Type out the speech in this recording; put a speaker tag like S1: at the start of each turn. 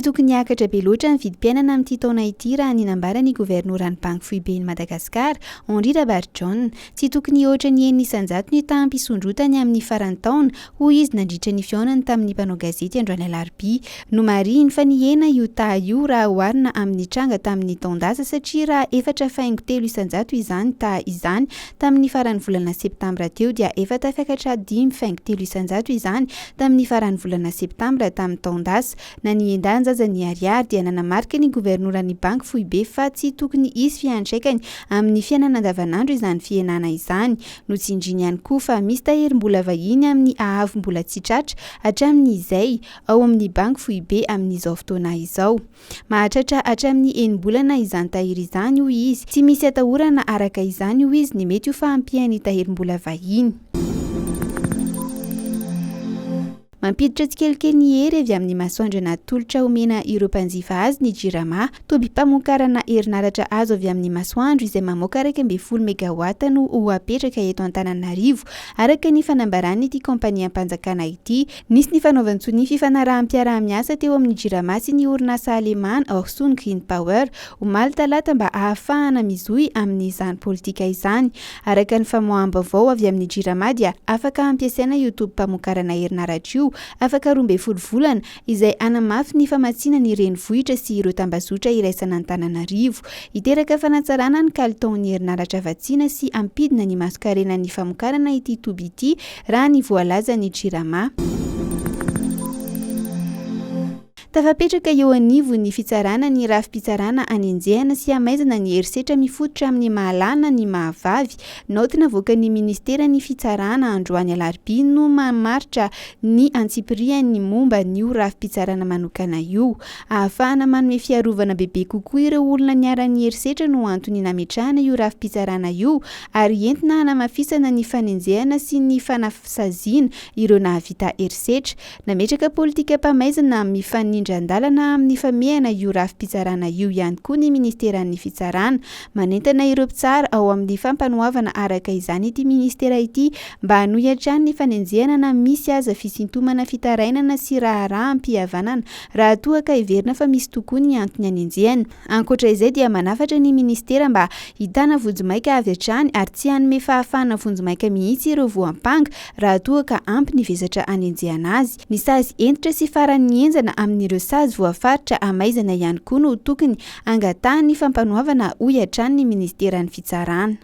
S1: Tsy tokony hiakatra be loatra ny vidim-piainana amin'ity taona ity raha ninambarany governoran'ny Banky Foibe ny Madagasikara, Henri Rabarjon. Tsy tokony ohatra ny enina isan-jato ny taham-pisondrotany amin'ny faran'ny taona, hoy izy nandritra ny fihaonany tamin'ny mpanao gazety androany alarobia. Nomariny fa nihena io taha io raha oharina amin'ny tranga tamin'ny taondasa satria raha 4.3 isan-jato izany taha izany tamin'ny faran'ny volana septambra teo dia 4.5 isan-jato izany tamin'ny faran'ny volana septambra tamin'ny taondasa. Na ny endan-jaza ny ariary dia nanamarika ny governoran'ny Banky Foibe fa tsy tokony hisy fiantraikany amin'ny fiainana andavanandro izany fienana izany. Notsinjiny ihany koa fa misy taherim-bola vahiny amin'ny ahavim-bola tsy tratra hatramin'izay ao amin'ny Banky Foibe amin'izao fotoana izao. Mahatratra hatramin'ny enim-bolana izany tahiry izany hoy izy. Tsy misy atahorana araka izany hoy izy ny mety ho fahampian'ny taherim-bola vahiny. Mampiditra tsikelikely ny hery avy amin'ny masoandro natolotra omena ireo mpanjifa azy ny JIRAMA. Tobi-pamokarana herinaratra azo avy amin'ny masoandro izay mamoaka 12 megawata no ho apetraka eto Antananarivo araka ny fanambarany ity kompaniam-panjakana ity. Nisy ny fanaovantsony fifanarahanm-piarah-miasa teo amin'ny JIRAMA sy ny orinasa alemana Orsun Green Power omaly talata mba ahafahana mizohy amin'izany politika izany. Araka ny famoaham-baovao avy amin'ny JIRAMA dia afaka ampiasaina io tobi-pamokarana herinaratra io afaka 12 volana izay anamafy ny famatsiana ny renivohitra sy ireo tambazotra iraisana Antananarivo. Iteraka fanatsarana ny kalitaon'ny herinaratra vatsiana sy ampidina ny masokarena ny famokarana ity toby ity raha ny voalaza ny JIRAMA. Tafapetraka eo anivo ny fitsarana ny rafi-pitsarana anenjehana sy amaizana ny herisetra mifototra amin'ny mahalana ny mahavavy. Naoty navoaka ny ministera ny fitsarana androany alarobia no mamaritra ny antsipiriany momba n'io rafi-pitsarana manokana io. Ahafahana manome fiarovana bebe kokoa ireo olona niara-ny herisetra no antony nametrahana io rafi-pitsarana io ary entina hanamafisana ny fanenjehana sy ny fanasaziana ireo nahavita herisetra. Nametraka politika mpamaizana mifanindran-dalana amin'ny famehana io rafi-pitsarana io ihany koa ny ministeran'ny fitsarana. Manentana ireo mpitsara ao amin'ny fampanohavana araka izany ity ministera ity mba hanohitra ny fanenjehana na misy aza fisintomana fitarainana sy raharaham-pihavanana raha toa ka heverina fa misy tokoa ny antony hanenjehana. Ankoatra izay dia manafatra ny ministera mba hitana vonjomaika avy hatrany ary tsy hanome fahafahana vonjomaika mihitsy ireo voampanga raha toa ka ampy ny vezatra hanenjehana azy. Ny sazy entitra sy faran'ny enjana amin'ireo sazy voafaritra amaizana ihany koa no tokony angatahany fampanohavana hoy hatrany ny ministeran'ny fitsarana.